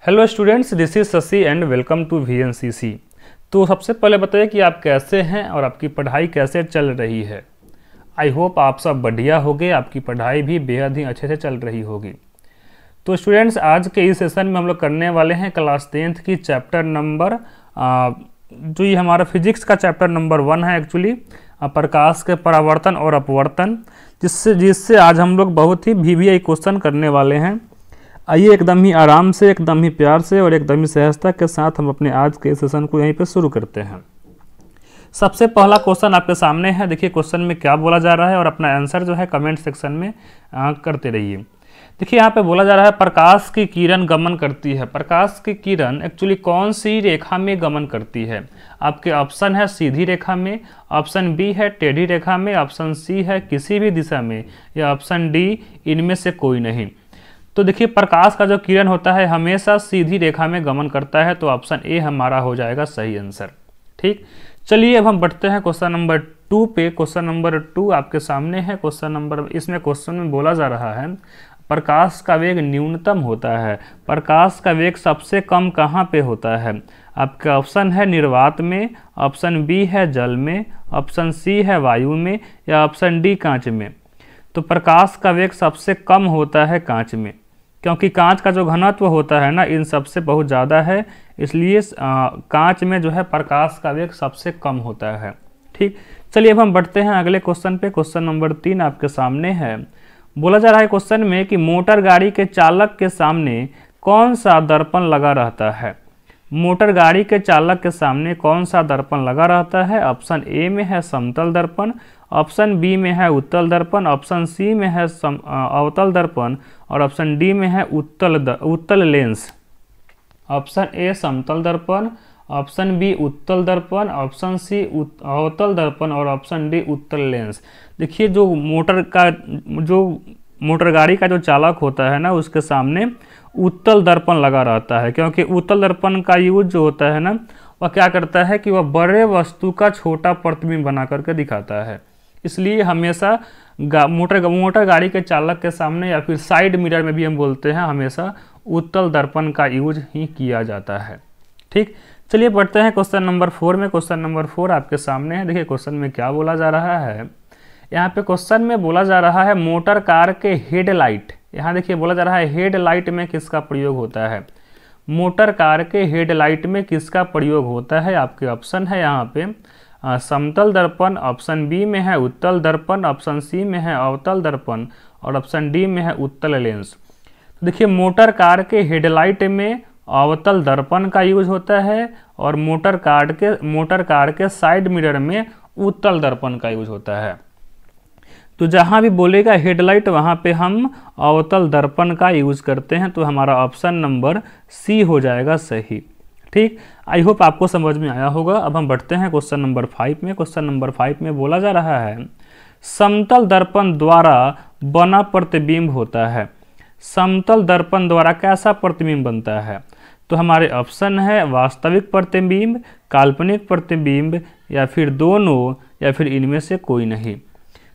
Hello students, this is Shashi and welcome to VNCC। तो सबसे पहले बताइए कि आप कैसे हैं और आपकी पढ़ाई कैसे चल रही है। आई होप आप सब बढ़िया होगे, आपकी पढ़ाई भी बेहद ही अच्छे से चल रही होगी। तो स्टूडेंट्स, आज के इस सेशन में हम लोग करने वाले हैं क्लास 10th की चैप्टर नंबर जो ये हमारा फिजिक्स का चैप्टर नंबर 1 है एक्चुअली, प्रकाश के परावर्तन और अपवर्तन, जिससे आज हम लोग बहुत ही VVI क्वेश्चन करने वाले हैं। आइए एकदम ही आराम से, एकदम ही प्यार से और एकदम ही सहजता के साथ हम अपने आज के सेशन को यहीं पे शुरू करते हैं। सबसे पहला क्वेश्चन आपके सामने है। देखिए क्वेश्चन में क्या बोला जा रहा है और अपना आंसर जो है कमेंट सेक्शन में करते रहिए। देखिए यहाँ पे बोला जा रहा है प्रकाश की किरण गमन करती है। प्रकाश की किरण एक्चुअली कौन सी रेखा में गमन करती है? आपके ऑप्शन है सीधी रेखा में, ऑप्शन बी है टेढ़ी रेखा में, ऑप्शन सी है किसी भी दिशा में, या ऑप्शन डी इनमें से कोई नहीं। तो देखिए प्रकाश का जो किरण होता है हमेशा सीधी रेखा में गमन करता है, तो ऑप्शन ए हमारा हो जाएगा सही आंसर। ठीक, चलिए अब हम बढ़ते हैं क्वेश्चन नंबर 2 पे। क्वेश्चन नंबर 2 आपके सामने है। इसमें क्वेश्चन में बोला जा रहा है प्रकाश का वेग न्यूनतम होता है। प्रकाश का वेग सबसे कम कहाँ पे होता है? आपका ऑप्शन है निर्वात में, ऑप्शन बी है जल में, ऑप्शन सी है वायु में, या ऑप्शन डी कांच में। तो प्रकाश का वेग सबसे कम होता है कांच में, क्योंकि कांच का जो घनत्व होता है ना इन सबसे बहुत ज़्यादा है, इसलिए कांच में जो है प्रकाश का वेग सबसे कम होता है। ठीक, चलिए अब हम बढ़ते हैं अगले क्वेश्चन पे। क्वेश्चन नंबर 3 आपके सामने है। बोला जा रहा है क्वेश्चन में कि मोटर गाड़ी के चालक के सामने कौन सा दर्पण लगा रहता है? मोटर गाड़ी के चालक के सामने कौन सा दर्पण लगा रहता है? ऑप्शन ए में है समतल दर्पण, ऑप्शन बी में है उत्तल दर्पण, ऑप्शन सी में है अवतल दर्पण, और ऑप्शन डी में है उत्तल लेंस। ऑप्शन ए समतल दर्पण, ऑप्शन बी उत्तल दर्पण, ऑप्शन सी अवतल दर्पण, और ऑप्शन डी उत्तल लेंस। देखिए जो मोटर गाड़ी का जो चालक होता है ना उसके सामने उत्तल दर्पण लगा रहता है, क्योंकि उत्तल दर्पण का यूज जो होता है ना वह क्या करता है कि वह बड़े वस्तु का छोटा प्रतिबिंब बना करके दिखाता है। इसलिए हमेशा मोटर गाड़ी के चालक के सामने या फिर साइड मिरर में भी हम बोलते हैं, हमेशा उत्तल दर्पण का यूज ही किया जाता है। ठीक, चलिए बढ़ते हैं क्वेश्चन नंबर 4 में। क्वेश्चन नंबर 4 आपके सामने है। देखिए क्वेश्चन में क्या बोला जा रहा है। यहाँ पे क्वेश्चन में बोला जा रहा है मोटर कार के हेडलाइट। यहाँ देखिए बोला जा रहा है हेडलाइट में किसका प्रयोग होता है? मोटर कार के हेडलाइट में किसका प्रयोग होता है? आपके ऑप्शन है यहाँ पे समतल दर्पण, ऑप्शन बी में है उत्तल दर्पण, ऑप्शन सी में है अवतल दर्पण, और ऑप्शन डी में है उत्तल लेंस। तो देखिए मोटर कार के हेडलाइट में अवतल दर्पण का यूज होता है और मोटर कार के साइड मिरर में उत्तल दर्पण का यूज होता है। तो जहाँ भी बोलेगा हेडलाइट वहाँ पे हम अवतल दर्पण का यूज करते हैं, तो हमारा ऑप्शन नंबर सी हो जाएगा सही। ठीक, आई होप आपको समझ में आया होगा। अब हम बढ़ते हैं क्वेश्चन नंबर 5 में। क्वेश्चन नंबर 5 में बोला जा रहा है समतल दर्पण द्वारा बना प्रतिबिंब होता है। समतल दर्पण द्वारा कैसा प्रतिबिंब बनता है? तो हमारे ऑप्शन है वास्तविक प्रतिबिंब, काल्पनिक प्रतिबिंब, या फिर दोनों, या फिर इनमें से कोई नहीं।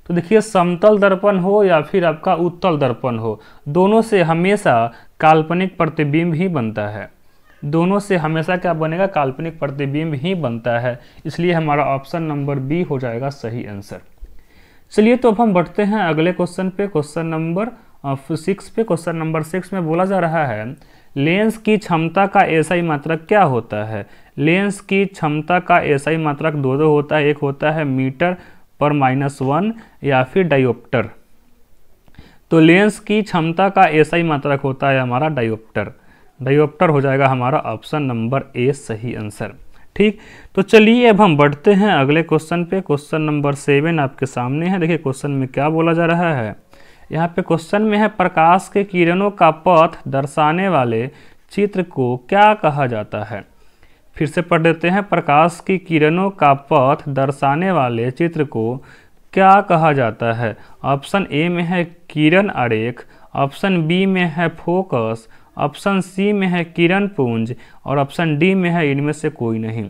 तो देखिए समतल दर्पण हो या फिर आपका उत्तल दर्पण हो, दोनों से हमेशा काल्पनिक प्रतिबिंब ही बनता है। दोनों से हमेशा क्या बनेगा? काल्पनिक प्रतिबिंब ही बनता है, इसलिए हमारा ऑप्शन नंबर बी हो जाएगा सही आंसर। चलिए तो अब हम बढ़ते हैं अगले क्वेश्चन पे। क्वेश्चन नंबर 6 पे। क्वेश्चन नंबर 6 में बोला जा रहा है लेंस की क्षमता का एसआई मात्रक क्या होता है? लेंस की क्षमता का एसआई मात्रक दो होता है। एक होता है मीटर पर -1 या फिर डायोप्टर। तो लेंस की क्षमता का एसआई मात्रक होता है हमारा डायोप्टर। डायोप्टर हो जाएगा हमारा ऑप्शन नंबर ए सही आंसर। ठीक, तो चलिए अब हम बढ़ते हैं अगले क्वेश्चन पे। क्वेश्चन नंबर 7 आपके सामने है। देखिए क्वेश्चन में क्या बोला जा रहा है। यहाँ पे क्वेश्चन में है प्रकाश के किरणों का पथ दर्शाने वाले चित्र को क्या कहा जाता है? फिर से पढ़ देते हैं। प्रकाश की किरणों का पथ दर्शाने वाले चित्र को क्या कहा जाता है? ऑप्शन ए में है किरण आरेख, ऑप्शन बी में है फोकस, ऑप्शन सी में है किरण पुंज, और ऑप्शन डी में है इनमें से कोई नहीं।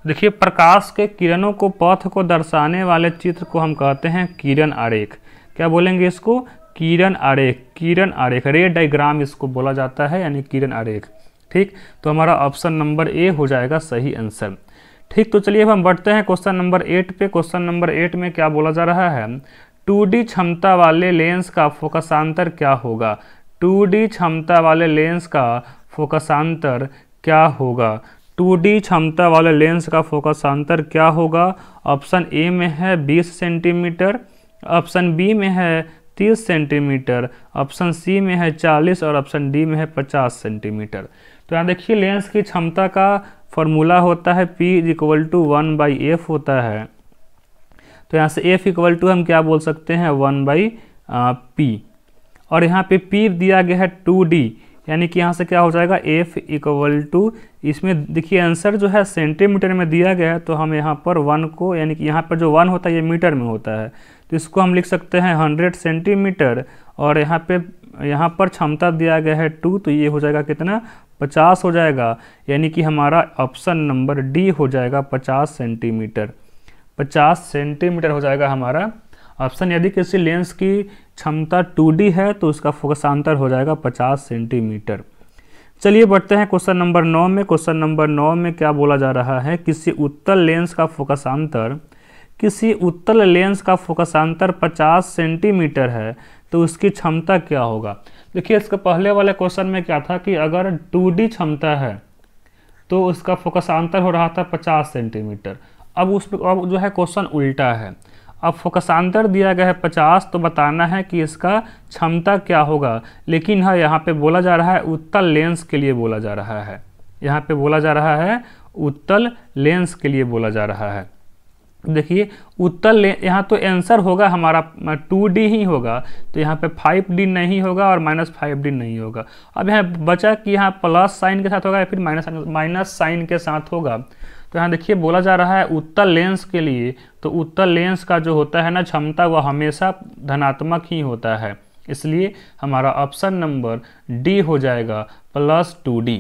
देखिए प्रकाश के किरणों को पथ को दर्शाने वाले चित्र को हम कहते हैं किरण आरेख। क्या बोलेंगे इसको? किरण आरेख। किरण आरेख, रे डायग्राम इसको बोला जाता है, यानी किरण आरेख। ठीक, तो हमारा ऑप्शन नंबर ए हो जाएगा सही आंसर। ठीक, तो चलिए अब हम बढ़ते हैं क्वेश्चन नंबर 8 पे। क्वेश्चन नंबर 8 में क्या बोला जा रहा है, 2D क्षमता वाले लेंस का फोकसांतर क्या होगा। 2D क्षमता वाले लेंस का फोकसांतर क्या होगा। 2D क्षमता वाले लेंस का फोकसांतर क्या होगा। ऑप्शन ए में है 20 सेंटीमीटर, ऑप्शन बी में है 30 सेंटीमीटर, ऑप्शन सी में है 40 और ऑप्शन डी में है 50 सेंटीमीटर। तो यहाँ देखिए लेंस की क्षमता का फॉर्मूला होता है P = 1/f होता है। तो यहाँ से F = हम क्या बोल सकते हैं 1/P, और यहाँ पे P दिया गया है 2D, यानी कि यहाँ से क्या हो जाएगा F = इसमें देखिए आंसर जो है सेंटीमीटर में दिया गया है, तो हम यहाँ पर 1 को, यानी कि यहाँ पर जो 1 होता है ये मीटर में होता है, तो इसको हम लिख सकते हैं 100 सेंटीमीटर, और यहाँ पर क्षमता दिया गया है 2, तो ये हो जाएगा कितना 50 हो जाएगा, यानी कि हमारा ऑप्शन नंबर डी हो जाएगा 50 सेंटीमीटर। 50 सेंटीमीटर हो जाएगा हमारा ऑप्शन। यदि किसी लेंस की क्षमता 2D है तो उसका फोकसांतर हो जाएगा 50 सेंटीमीटर। चलिए बढ़ते हैं क्वेश्चन नंबर 9 में। क्वेश्चन नंबर 9 में क्या बोला जा रहा है, किसी उत्तल लेंस का फोकसांतर 50 सेंटीमीटर है तो उसकी क्षमता क्या होगा। देखिए इसके पहले वाले क्वेश्चन में क्या था कि अगर 2D क्षमता है तो उसका फोकसांतर हो रहा था 50 सेंटीमीटर। अब जो है क्वेश्चन उल्टा है, अब फोकसांतर दिया गया है 50, तो बताना है कि इसका क्षमता क्या होगा। लेकिन हाँ, यहाँ पे बोला जा रहा है उत्तल लेंस के लिए बोला जा रहा है, यहाँ पे बोला जा रहा है उत्तल लेंस के लिए बोला जा रहा है। देखिए उत्तल यहाँ तो आंसर होगा हमारा 2D ही होगा, तो यहाँ पे 5D नहीं होगा और -5D नहीं होगा। अब यहाँ बचा कि यहाँ प्लस साइन के साथ होगा या फिर माइनस साइन के साथ होगा। तो यहाँ देखिए बोला जा रहा है उत्तल लेंस के लिए, तो उत्तल लेंस का जो होता है ना क्षमता, वह हमेशा धनात्मक ही होता है, इसलिए हमारा ऑप्शन नंबर डी हो जाएगा +2D।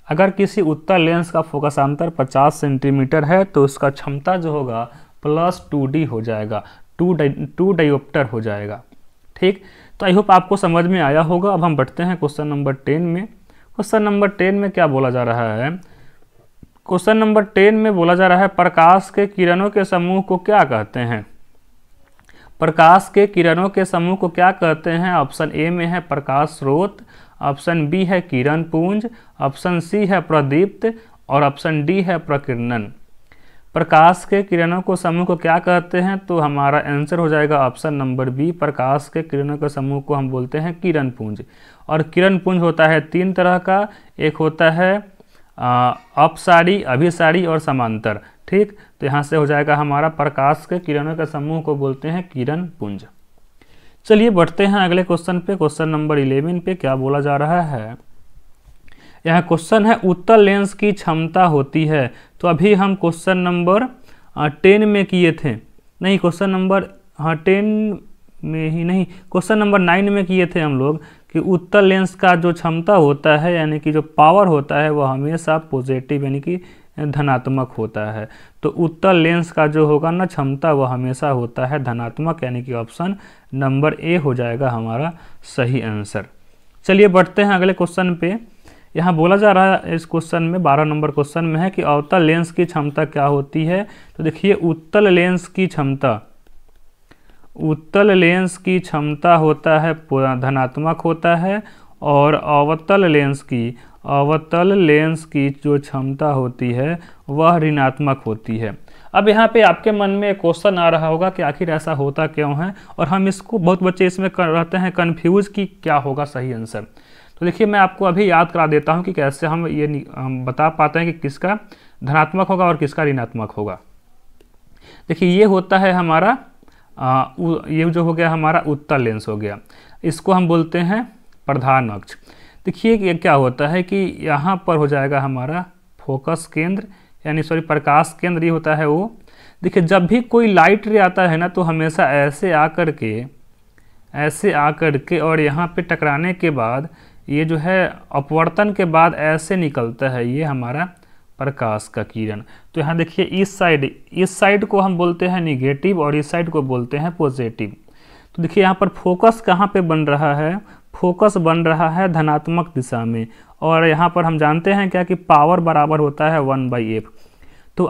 अगर किसी उत्तल लेंस का फोकसांतर 50 सेंटीमीटर है तो उसका क्षमता जो होगा +2D हो जाएगा, 2 डायोप्टर हो जाएगा। ठीक, तो आई होप आपको समझ में आया होगा। अब हम बढ़ते हैं क्वेश्चन नंबर 10 में। क्वेश्चन नंबर 10 में क्या बोला जा रहा है, क्वेश्चन नंबर 10 में बोला जा रहा है प्रकाश के किरणों के समूह को क्या कहते हैं। प्रकाश के किरणों के समूह को क्या कहते हैं। ऑप्शन ए में है प्रकाश स्रोत, ऑप्शन बी है किरण पुंज, ऑप्शन सी है प्रदीप्त और ऑप्शन डी है प्रकीर्णन। प्रकाश के किरणों को समूह को क्या कहते हैं, तो हमारा आंसर हो जाएगा ऑप्शन नंबर बी। प्रकाश के किरणों के समूह को हम बोलते हैं किरण पुंज। और किरण पुंज होता है 3 तरह का, एक होता है अपसारी, अभिसारी और समांतर। ठीक, तो यहाँ से हो जाएगा हमारा प्रकाश के किरणों के समूह को बोलते हैं किरण पुंज। चलिए बढ़ते हैं अगले क्वेश्चन पे। क्वेश्चन नंबर 11 पे क्या बोला जा रहा है, यहाँ क्वेश्चन है उत्तल लेंस की क्षमता होती है। तो अभी हम क्वेश्चन नंबर 10 में किए थे, नहीं क्वेश्चन नंबर 10 में ही नहीं, क्वेश्चन नंबर 9 में किए थे हम लोग कि उत्तल लेंस का जो क्षमता होता है यानी कि जो पावर होता है वह हमेशा पॉजिटिव यानी कि धनात्मक होता है। तो उत्तल लेंस का जो होगा ना क्षमता वह हमेशा होता है धनात्मक, यानी कि ऑप्शन नंबर ए हो जाएगा हमारा सही आंसर। चलिए बढ़ते हैं अगले क्वेश्चन पे। यहाँ बोला जा रहा है इस क्वेश्चन में 12 नंबर क्वेश्चन में है कि अवतल लेंस की क्षमता क्या होती है। तो देखिए उत्तल लेंस की क्षमता होता है धनात्मक होता है, और अवतल लेंस की जो क्षमता होती है वह ऋणात्मक होती है। अब यहाँ पे आपके मन में क्वेश्चन आ रहा होगा कि आखिर ऐसा होता क्यों है, और हम इसको बहुत बच्चे इसमें रहते हैं कन्फ्यूज कि क्या होगा सही आंसर। तो देखिए मैं आपको अभी याद करा देता हूँ कि कैसे हम बता पाते हैं कि किसका धनात्मक होगा और किसका ऋणात्मक होगा। देखिए ये होता है हमारा ये जो हो गया हमारा उत्तल लेंस हो गया, इसको हम बोलते हैं प्रधान अक्ष। देखिए ये क्या होता है कि यहाँ पर हो जाएगा हमारा फोकस केंद्र, यानी प्रकाश केंद्र, ये होता है वो। देखिए जब भी कोई लाइट रे आता है ना तो हमेशा ऐसे आकर के और यहाँ पे टकराने के बाद ये जो है अपवर्तन के बाद ऐसे निकलता है ये हमारा प्रकाश का किरण। तो यहाँ देखिए इस साइड को हम बोलते हैं निगेटिव और इस साइड को बोलते हैं पॉजिटिव। तो देखिए यहाँ पर फोकस कहाँ पे बन रहा है, फोकस बन रहा है धनात्मक दिशा में, और यहाँ पर हम जानते हैं क्या कि पावर बराबर होता है 1/f। तो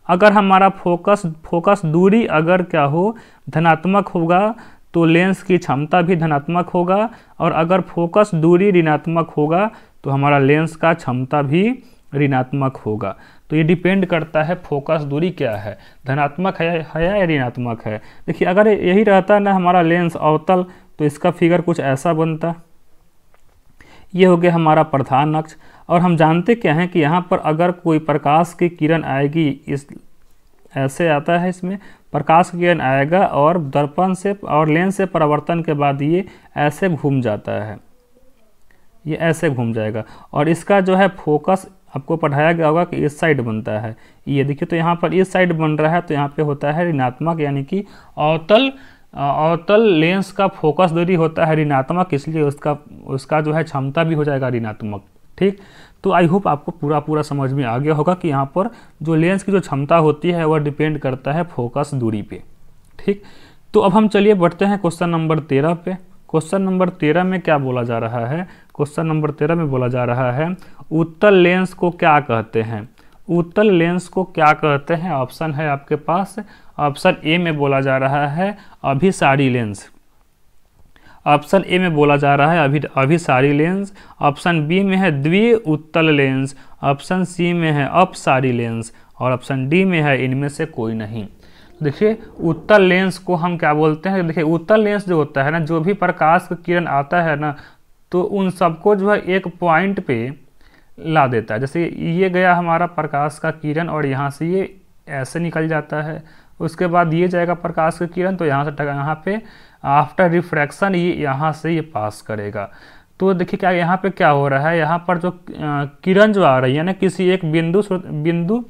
अगर हमारा फोकस दूरी अगर क्या हो धनात्मक होगा तो लेंस की क्षमता भी धनात्मक होगा, और अगर फोकस दूरी ऋणात्मक होगा तो हमारा लेंस का क्षमता भी ऋणात्मक होगा। तो ये डिपेंड करता है फोकस दूरी क्या है, धनात्मक है या ऋणात्मक है। देखिए अगर यही रहता ना हमारा लेंस अवतल, तो इसका फिगर कुछ ऐसा बनता। ये हो गया हमारा प्रधान अक्ष। और हम जानते क्या हैं कि यहाँ पर अगर कोई प्रकाश की किरण आएगी, इस ऐसे आता है, इसमें प्रकाश की किरण आएगा और दर्पण से और लेंस से परावर्तन के बाद ये ऐसे घूम जाता है, ये ऐसे घूम जाएगा, और इसका जो है फोकस आपको पढ़ाया गया होगा कि इस साइड बनता है। ये देखिए तो यहाँ पर इस साइड बन रहा है, तो यहाँ पे होता है ऋणात्मक, यानी कि अवतल लेंस का फोकस दूरी होता है ऋणात्मक, इसलिए उसका जो है क्षमता भी हो जाएगा ऋणात्मक। ठीक, तो आई होप आपको पूरा समझ में आ गया होगा कि यहाँ पर जो लेंस की जो क्षमता होती है वह डिपेंड करता है फोकस दूरी पे। ठीक, तो अब हम चलिए बढ़ते हैं क्वेश्चन नंबर 13 पे। क्वेश्चन नंबर 13 में क्या बोला जा रहा है? क्वेश्चन नंबर 13 में बोला जा रहा है उत्तल लेंस को क्या कहते हैं? उत्तल लेंस को क्या कहते हैं? ऑप्शन है आपके पास। ऑप्शन ए में बोला जा रहा है अभिसारी लेंस। ऑप्शन ए में बोला जा रहा है अभिसारी लेंस। ऑप्शन बी में है द्वि उत्तल लेंस। ऑप्शन सी में है अपसारी लेंस, और ऑप्शन डी में है इनमें से कोई नहीं। देखिए उत्तल लेंस को हम क्या बोलते हैं? देखिए उत्तल लेंस जो होता है ना, जो भी प्रकाश का किरण आता है ना, तो उन सबको जो है एक पॉइंट पे ला देता है। जैसे ये गया हमारा प्रकाश का किरण और यहाँ से ये ऐसे निकल जाता है, उसके बाद ये जाएगा प्रकाश का किरण, तो यहाँ से यहाँ पे आफ्टर रिफ्रैक्शन ये यहाँ से ये पास करेगा। तो देखिए क्या यहाँ पे क्या हो रहा है, यहाँ पर जो किरण जो आ रही है ना, किसी एक बिंदु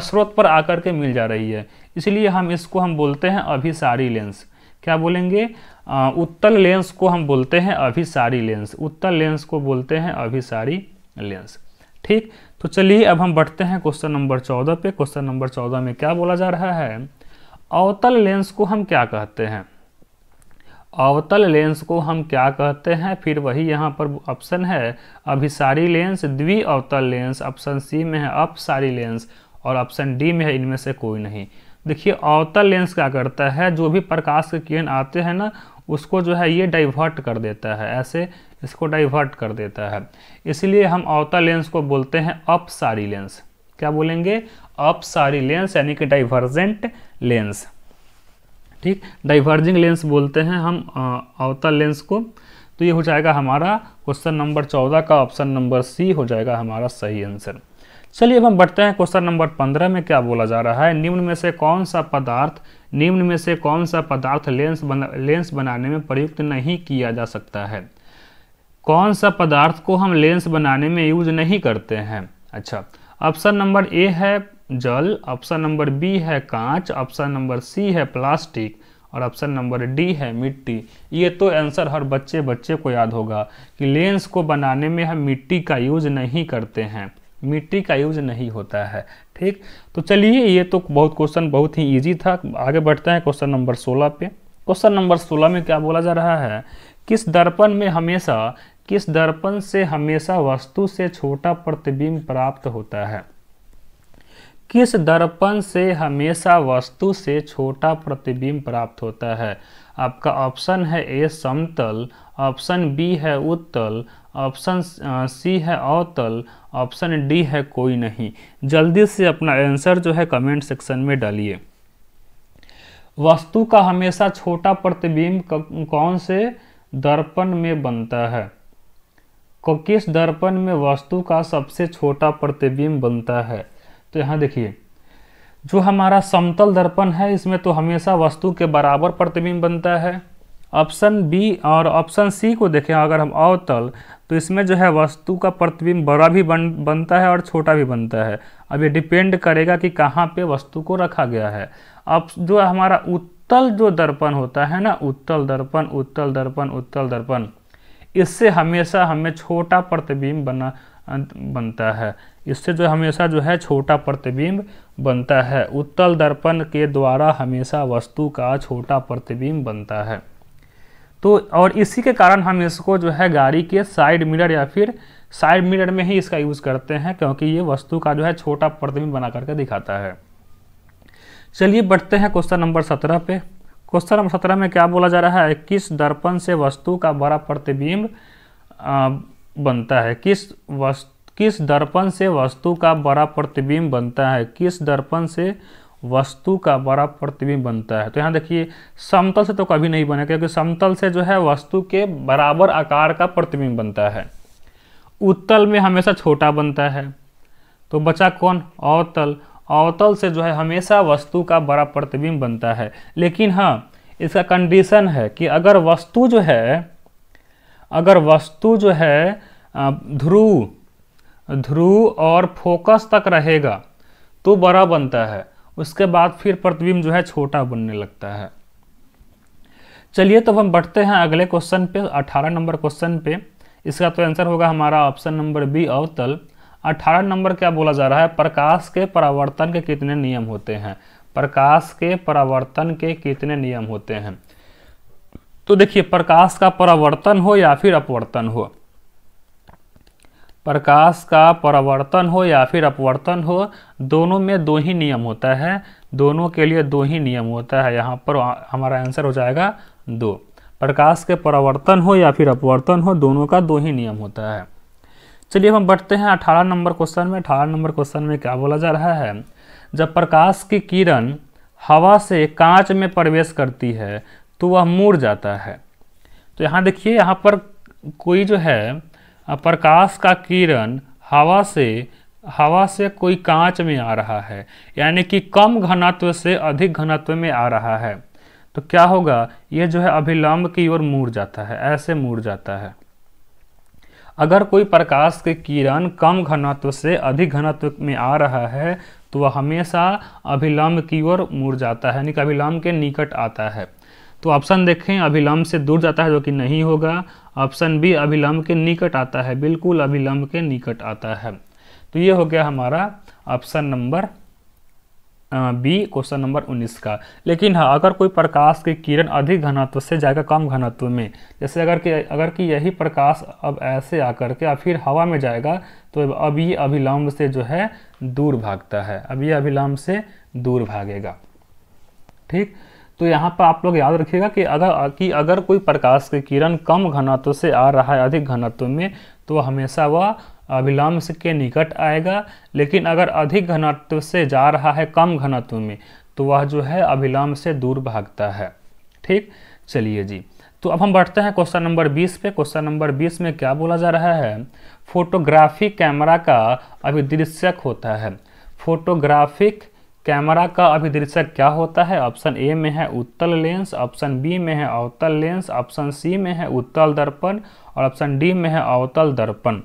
स्रोत पर आकर के मिल जा रही है, इसलिए हम बोलते हैं अभिसारी लेंस। क्या बोलेंगे? उत्तल लेंस को हम बोलते हैं अभिसारी लेंस। उत्तल लेंस को बोलते हैं अभिसारी लेंस। ठीक, तो चलिए अब हम बढ़ते हैं क्वेश्चन नंबर 14 पे। क्वेश्चन नंबर 14 में क्या बोला जा रहा है? अवतल लेंस को हम क्या कहते हैं? अवतल लेंस को हम क्या कहते हैं? फिर वही यहाँ पर ऑप्शन है अभिसारी लेंस, द्वि अवतल लेंस, ऑप्शन सी में है अपसारी लेंस, और ऑप्शन डी में है इनमें से कोई नहीं। देखिए अवतल लेंस क्या करता है, जो भी प्रकाश के किरण आते हैं ना, उसको जो है ये डाइवर्ट कर देता है, ऐसे इसको डाइवर्ट कर देता है, इसलिए हम अवतल लेंस को बोलते हैं अपसारी लेंस। क्या बोलेंगे? अपसारी लेंस, यानी कि डाइवर्जेंट लेंस। ठीक, डाइवर्जिंग लेंस बोलते हैं हम अवतल लेंस को। तो ये हो जाएगा हमारा क्वेश्चन नंबर 14 का ऑप्शन नंबर सी हो जाएगा हमारा सही आंसर। चलिए अब हम बढ़ते हैं क्वेश्चन नंबर 15 में। क्या बोला जा रहा है? निम्न में से कौन सा पदार्थ लेंस बनाने में प्रयुक्त नहीं किया जा सकता है? कौन सा पदार्थ को हम लेंस बनाने में यूज नहीं करते हैं? अच्छा, ऑप्शन नंबर ए है जल, ऑप्शन नंबर बी है कांच, ऑप्शन नंबर सी है प्लास्टिक, और ऑप्शन नंबर डी है मिट्टी। ये तो आंसर हर बच्चे को याद होगा कि लेंस को बनाने में हम मिट्टी का यूज नहीं करते हैं, मिट्टी का यूज नहीं होता है। ठीक, तो चलिए ये तो क्वेश्चन बहुत ही इजी था। आगे बढ़ते हैं क्वेश्चन नंबर 16 पे। क्वेश्चन नंबर 16 में क्या बोला जा रहा है? किस दर्पण से हमेशा वस्तु से छोटा प्रतिबिंब प्राप्त होता है? किस दर्पण से हमेशा वस्तु से छोटा प्रतिबिंब प्राप्त होता है? आपका ऑप्शन है ए समतल, ऑप्शन बी है उत्तल, ऑप्शन सी है अवतल, ऑप्शन डी है कोई नहीं। जल्दी से अपना आंसर जो है कमेंट सेक्शन में डालिए। वस्तु का हमेशा छोटा प्रतिबिंब कौन से दर्पण में बनता है? किस दर्पण में वस्तु का सबसे छोटा प्रतिबिंब बनता है? तो यहाँ देखिए, जो हमारा समतल दर्पण है इसमें तो हमेशा वस्तु के बराबर प्रतिबिंब बनता है। ऑप्शन बी और ऑप्शन सी को देखें, अगर हम अवतल, तो इसमें जो है वस्तु का प्रतिबिंब बड़ा भी बनता है और छोटा भी बनता है। अब ये डिपेंड करेगा कि कहाँ पे वस्तु को रखा गया है। अब जो हमारा उत्तल जो दर्पण होता है ना, उत्तल दर्पण, इससे हमेशा हमें छोटा प्रतिबिंब बनता है। इससे जो हमेशा जो है छोटा प्रतिबिंब बनता है। उत्तल दर्पण के द्वारा हमेशा वस्तु का छोटा प्रतिबिंब बनता है। तो और इसी के कारण हम इसको जो है गाड़ी के साइड मिरर या फिर साइड मिरर में ही इसका यूज़ करते हैं, क्योंकि ये वस्तु का जो है छोटा प्रतिबिंब बना करके दिखाता है। चलिए बढ़ते हैं क्वेश्चन नंबर 17 पे। क्वेश्चन नंबर 17 में क्या बोला जा रहा है, किस दर्पण से वस्तु का बड़ा प्रतिबिंब बनता है। किस दर्पण से वस्तु का बड़ा प्रतिबिंब बनता है, किस दर्पण से वस्तु का बड़ा प्रतिबिंब बनता है। तो यहाँ देखिए समतल से तो कभी नहीं बनेगा, क्योंकि समतल से जो है वस्तु के बराबर आकार का प्रतिबिंब बनता है। उत्तल में हमेशा छोटा बनता है। तो बचा कौन, अवतल। अवतल से जो है हमेशा वस्तु का बड़ा प्रतिबिंब बनता है। लेकिन हाँ, इसका कंडीशन है कि अगर वस्तु जो है ध्रुव और फोकस तक रहेगा तो बड़ा बनता है, उसके बाद फिर प्रतिबिंब जो है छोटा बनने लगता है। चलिए तो हम बढ़ते हैं अगले क्वेश्चन पे, 18 नंबर क्वेश्चन पे। इसका तो आंसर होगा हमारा ऑप्शन नंबर बी, अवतल। 18 नंबर क्या बोला जा रहा है, प्रकाश के परावर्तन के कितने नियम होते हैं। प्रकाश के परावर्तन के कितने नियम होते हैं। तो देखिए प्रकाश का परावर्तन हो या फिर अपवर्तन हो, प्रकाश का परावर्तन हो या फिर अपवर्तन हो, दोनों में दो ही नियम होता है। दोनों के लिए दो ही नियम होता है। यहाँ पर हमारा आंसर हो जाएगा 2। प्रकाश के परावर्तन हो या फिर अपवर्तन हो, दोनों का दो ही नियम होता है। चलिए हम बढ़ते हैं 18 नंबर क्वेश्चन में। 18 नंबर क्वेश्चन में क्या बोला जा रहा है, जब प्रकाश की किरण हवा से कांच में प्रवेश करती है तो वह मुड़ जाता है। तो यहाँ देखिए, यहाँ पर कोई जो है प्रकाश का किरण हवा से कोई कांच में आ रहा है, यानी कि कम घनत्व से अधिक घनत्व में आ रहा है। तो क्या होगा, ये जो है अभिलंब की ओर मुड़ जाता है, ऐसे मुड़ जाता है। अगर कोई प्रकाश की किरण कम घनत्व से अधिक घनत्व में आ रहा है तो वह हमेशा अभिलंब की ओर मुड़ जाता है, यानी कि अभिलंब के निकट आता है। तो ऑप्शन देखें, अभिलंब से दूर जाता है, जो कि नहीं होगा। ऑप्शन बी, अभिलंब के निकट आता है, बिल्कुल अभिलंब के निकट आता है। तो ये हो गया हमारा option number B, question number 19 का। लेकिन हाँ, अगर कोई प्रकाश की किरण अधिक घनत्व से जाएगा कम घनत्व में, जैसे अगर कि यही प्रकाश अब ऐसे आकर के फिर हवा में जाएगा, तो अब ये अभिलंब से जो है दूर भागता है, अब ये अभिलंब से दूर भागेगा। ठीक, तो यहाँ पर आप लोग याद रखिएगा कि अगर कोई प्रकाश की किरण कम घनत्व से आ रहा है अधिक घनत्व में, तो हमेशा वह अभिलंब के निकट आएगा। लेकिन अगर अधिक घनत्व से जा रहा है कम घनत्व में, तो वह जो है अभिलंब से दूर भागता है। ठीक, चलिए जी, तो अब हम बढ़ते हैं क्वेश्चन नंबर 20 पे। क्वेश्चन नंबर 20 में क्या बोला जा रहा है, फोटोग्राफिक कैमरा का अभिदृश्यक होता है। फोटोग्राफिक कैमरा का अभिदृश्यक क्या होता है। ऑप्शन ए में है उत्तल लेंस, ऑप्शन बी में है अवतल लेंस, ऑप्शन सी में है उत्तल दर्पण और ऑप्शन डी में है अवतल दर्पण।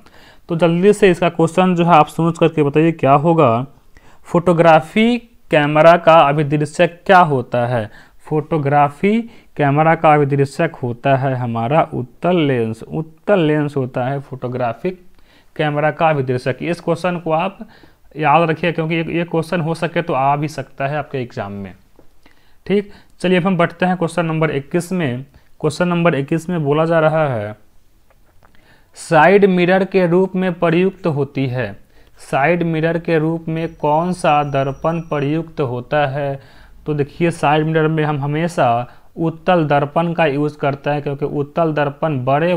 तो जल्दी से इसका क्वेश्चन जो है आप सोच करके बताइए क्या होगा। फोटोग्राफी कैमरा का अभिदृश्यक क्या होता है। फोटोग्राफी कैमरा का अभिदृश्यक होता है हमारा उत्तल लेंस। उत्तल लेंस होता है फोटोग्राफिक कैमरा का अभिदृश्यक। इस क्वेश्चन को आप याद रखिए, क्योंकि ये क्वेश्चन हो सके तो आ भी सकता है आपके एग्जाम में। ठीक, चलिए अब हम बढ़ते हैं क्वेश्चन नंबर 21 में। क्वेश्चन नंबर 21 में बोला जा रहा है, साइड मिरर के रूप में प्रयुक्त होती है। साइड मिरर के रूप में कौन सा दर्पण प्रयुक्त होता है। तो देखिए, साइड मिरर में हम हमेशा उत्तल दर्पण का यूज करते हैं, क्योंकि उत्तल दर्पण बड़े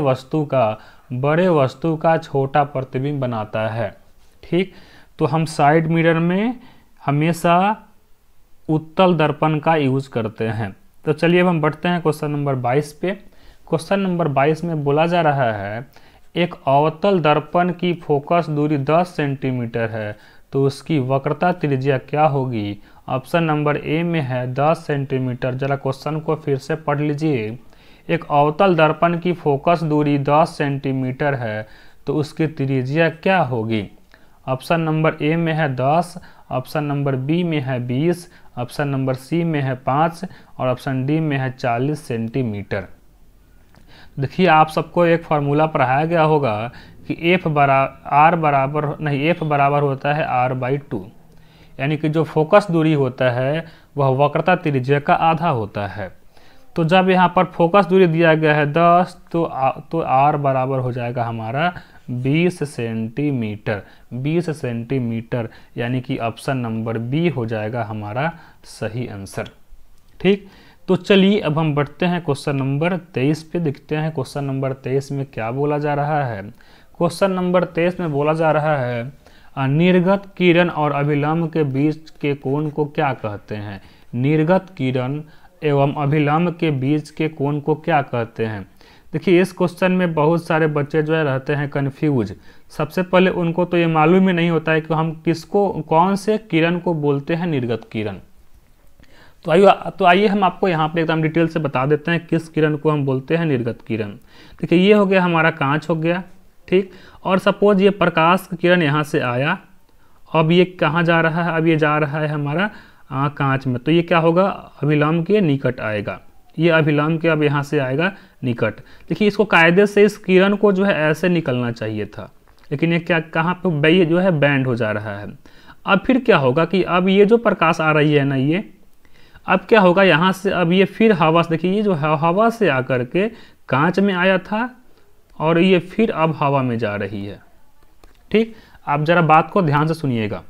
वस्तु का छोटा प्रतिबिंब बनाता है। ठीक, तो हम साइड मिरर में हमेशा उत्तल दर्पण का यूज करते हैं। तो चलिए अब हम बढ़ते हैं क्वेश्चन नंबर 22 पे। क्वेश्चन नंबर 22 में बोला जा रहा है, एक अवतल दर्पण की फोकस दूरी 10 सेंटीमीटर है, तो उसकी वक्रता त्रिज्या क्या होगी। ऑप्शन नंबर ए में है 10 सेंटीमीटर। जरा क्वेश्चन को फिर से पढ़ लीजिए। एक अवतल दर्पण की फोकस दूरी 10 सेंटीमीटर है, तो उसकी त्रिज्या क्या होगी। ऑप्शन नंबर ए में है 10, ऑप्शन नंबर बी में है 20, ऑप्शन नंबर सी में है 5 और ऑप्शन डी में है 40 सेंटीमीटर। देखिए, आप सबको एक फार्मूला पढ़ाया गया होगा कि F बराबर होता है R/2, यानी कि जो फोकस दूरी होता है वह वक्रता त्रिज्या का आधा होता है। तो जब यहाँ पर फोकस दूरी दिया गया है 10 तो r बराबर हो जाएगा हमारा 20 सेंटीमीटर। 20 सेंटीमीटर यानी कि ऑप्शन नंबर बी हो जाएगा हमारा सही आंसर। ठीक, तो चलिए अब हम बढ़ते हैं क्वेश्चन नंबर 23 पे। देखते हैं क्वेश्चन नंबर 23 में क्या बोला जा रहा है। क्वेश्चन नंबर 23 में बोला जा रहा है निर्गत किरण और अभिलंब के बीच के कोण को क्या कहते हैं। निर्गत किरण एवं अभिलंब के बीच के कोण को क्या कहते हैं। देखिए इस क्वेश्चन में बहुत सारे बच्चे जो है रहते हैं कंफ्यूज। सबसे पहले उनको तो ये मालूम ही नहीं होता है कि हम किसको, कौन से किरण को बोलते हैं निर्गत किरण। तो आइए हम आपको यहाँ पे एकदम डिटेल से बता देते हैं किस किरण को हम बोलते हैं निर्गत किरण। देखिए ये हो गया हमारा कांच हो गया, ठीक। और सपोज ये प्रकाश की किरण यहाँ से आया, अब ये कहाँ जा रहा है, अब ये जा रहा है हमारा कांच में, तो ये क्या होगा, अभिलंब के निकट आएगा। ये अभिलंब के अब यहाँ से आएगा निकट। देखिए इसको कायदे से इस किरण को जो है ऐसे निकलना चाहिए था, लेकिन ये क्या, कहाँ पे ये जो है बैंड हो जा रहा है। अब फिर क्या होगा कि अब ये जो प्रकाश आ रही है ना, ये अब क्या होगा यहाँ से, अब ये फिर हवा से, देखिए ये जो हवा से आकर के कांच में आया था और ये फिर अब हवा में जा रही है। ठीक, आप जरा बात को ध्यान से सुनिएगा।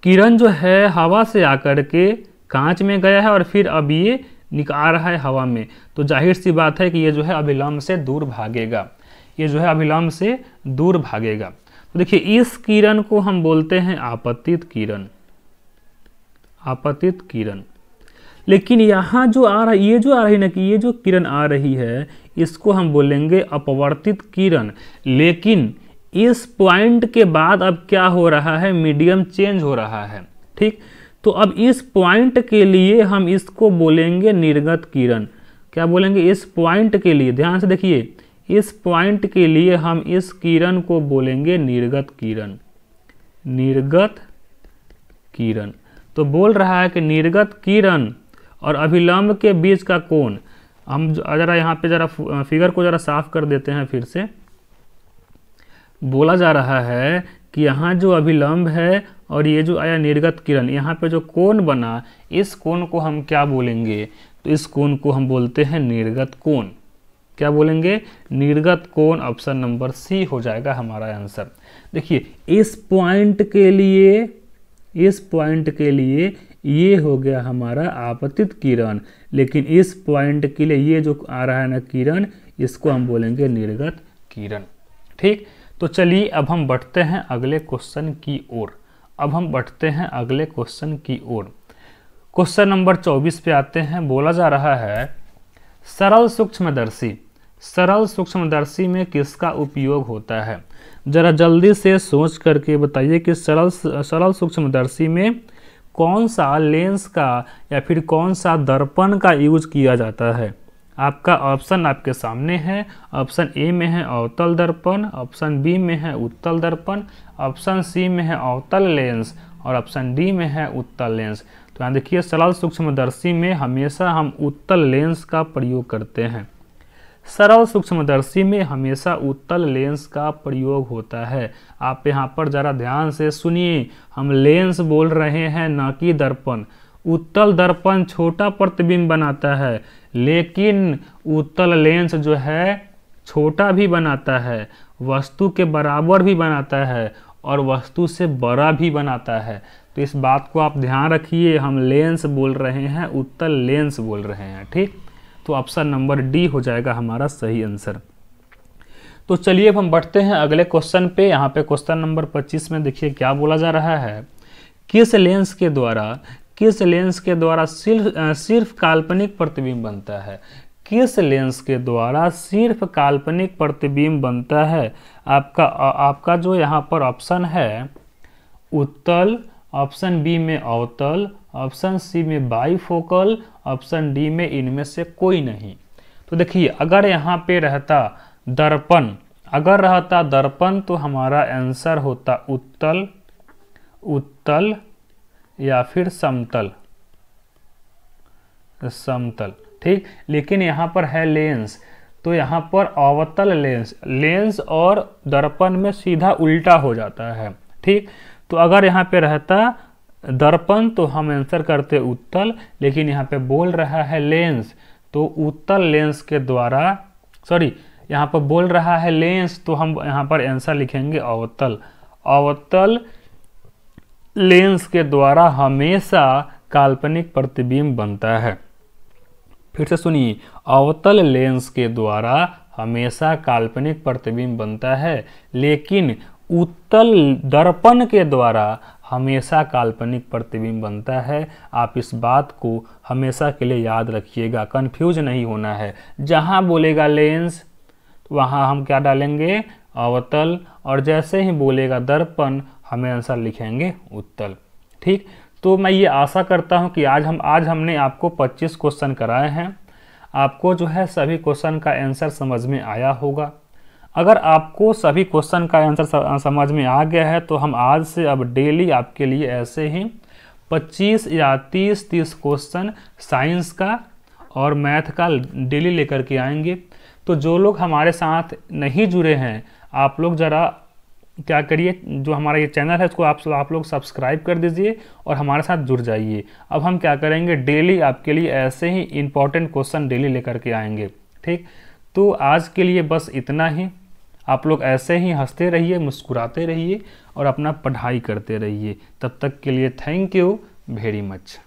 किरण जो है हवा से आकर के कांच में गया है और फिर अब ये निकाल रहा है हवा में, तो जाहिर सी बात है कि ये जो है अभिलंब से दूर भागेगा। ये जो है अभिलंब से दूर भागेगा। तो देखिए इस किरण को हम बोलते हैं आपतित किरण। आपतित किरण। लेकिन यहाँ जो आ रहा है, ये जो आ रही है ना, कि ये जो किरण आ रही है इसको हम बोलेंगे अपवर्तित किरण। लेकिन इस पॉइंट के बाद अब क्या हो रहा है, मीडियम चेंज हो रहा है। ठीक, तो अब इस पॉइंट के लिए हम इसको बोलेंगे निर्गत किरण। क्या बोलेंगे, इस पॉइंट के लिए, ध्यान से देखिए, इस पॉइंट के लिए हम इस किरण को बोलेंगे निर्गत किरण। निर्गत किरण। तो बोल रहा है कि निर्गत किरण और अभिलंब के बीच का कोण, हम जरा यहाँ पे जरा फिगर को जरा साफ कर देते हैं फिर से। बोला जा रहा है कि यहाँ जो अभिलंब है और ये जो आया निर्गत किरण, यहाँ पे जो कोण बना, इस कोण को हम क्या बोलेंगे, तो इस कोण को हम बोलते हैं निर्गत कोण। क्या बोलेंगे, निर्गत कोण। ऑप्शन नंबर सी हो जाएगा हमारा आंसर। देखिए इस पॉइंट के लिए, इस पॉइंट के लिए ये हो गया हमारा आपतित किरण, लेकिन इस पॉइंट के लिए ये जो आ रहा है ना किरण, इसको हम बोलेंगे निर्गत किरण। ठीक, तो चलिए अब हम बढ़ते हैं अगले क्वेश्चन की ओर। अब हम बढ़ते हैं अगले क्वेश्चन की ओर। क्वेश्चन नंबर 24 पे आते हैं। बोला जा रहा है सरल सूक्ष्मदर्शी। सरल सूक्ष्मदर्शी में किसका उपयोग होता है। जरा जल्दी से सोच करके बताइए कि सरल सूक्ष्मदर्शी में कौन सा लेंस का या फिर कौन सा दर्पण का यूज किया जाता है। आपका ऑप्शन आपके सामने है। ऑप्शन ए में है अवतल दर्पण, ऑप्शन बी में है उत्तल दर्पण, ऑप्शन सी में है अवतल लेंस और ऑप्शन डी में है उत्तल लेंस। तो यहाँ देखिए सरल सूक्ष्मदर्शी में हमेशा हम उत्तल लेंस का प्रयोग करते हैं। सरल सूक्ष्मदर्शी में हमेशा उत्तल लेंस का प्रयोग होता है। आप यहाँ पर जरा ध्यान से सुनिए, हम लेंस बोल रहे हैं ना कि दर्पण। उत्तल दर्पण छोटा प्रतिबिंब बनाता है, लेकिन उत्तल लेंस जो है छोटा भी बनाता है, वस्तु के बराबर भी बनाता है और वस्तु से बड़ा भी बनाता है। तो इस बात को आप ध्यान रखिए, हम लेंस बोल रहे हैं, उत्तल लेंस बोल रहे हैं। ठीक, तो ऑप्शन नंबर डी हो जाएगा हमारा सही आंसर। तो चलिए अब हम बढ़ते हैं अगले क्वेश्चन पे। यहाँ पे क्वेश्चन नंबर 25 में देखिए क्या बोला जा रहा है। किस लेंस के द्वारा सिर्फ काल्पनिक प्रतिबिंब बनता है। किस लेंस के द्वारा सिर्फ काल्पनिक प्रतिबिंब बनता है। आपका जो यहाँ पर ऑप्शन है उत्तल, ऑप्शन बी में अवतल, ऑप्शन सी में बाईफोकल, ऑप्शन डी में इनमें से कोई नहीं। तो देखिए अगर यहाँ पे रहता दर्पण, अगर रहता दर्पण तो हमारा आंसर होता उत्तल, उत्तल या फिर समतल, समतल। ठीक, लेकिन यहाँ पर है लेंस, तो यहाँ पर अवतल लेंस, लेंस और दर्पण में सीधा उल्टा हो जाता है। ठीक, तो अगर यहाँ पे रहता दर्पण तो हम आंसर करते उत्तल, लेकिन यहाँ पे बोल रहा है लेंस, तो उत्तल लेंस के द्वारा, सॉरी यहाँ पर बोल रहा है लेंस, तो हम यहाँ पर आंसर लिखेंगे अवतल। अवतल लेंस के द्वारा हमेशा काल्पनिक प्रतिबिंब बनता है। फिर से सुनिए, अवतल लेंस के द्वारा हमेशा काल्पनिक प्रतिबिंब बनता है, लेकिन उत्तल दर्पण के द्वारा हमेशा काल्पनिक प्रतिबिंब बनता है। आप इस बात को हमेशा के लिए याद रखिएगा, कंफ्यूज नहीं होना है। जहाँ बोलेगा लेंस वहाँ हम क्या डालेंगे, अवतल, और जैसे ही बोलेगा दर्पण हमें आंसर लिखेंगे उत्तल। ठीक, तो मैं ये आशा करता हूँ कि आज हमने आपको 25 क्वेश्चन कराए हैं। आपको जो है सभी क्वेश्चन का आंसर समझ में आया होगा। अगर आपको सभी क्वेश्चन का आंसर समझ में आ गया है तो हम आज से अब डेली आपके लिए ऐसे ही 25 या 30 क्वेश्चन साइंस का और मैथ का डेली लेकर के आएंगे। तो जो लोग हमारे साथ नहीं जुड़े हैं, आप लोग ज़रा क्या करिए, जो हमारा ये चैनल है उसको आप लोग सब्सक्राइब कर दीजिए और हमारे साथ जुड़ जाइए। अब हम क्या करेंगे, डेली आपके लिए ऐसे ही इम्पॉर्टेंट क्वेश्चन डेली लेकर के आएंगे। ठीक, तो आज के लिए बस इतना ही। आप लोग ऐसे ही हंसते रहिए, मुस्कुराते रहिए और अपना पढ़ाई करते रहिए। तब तक के लिए थैंक यू वेरी मच।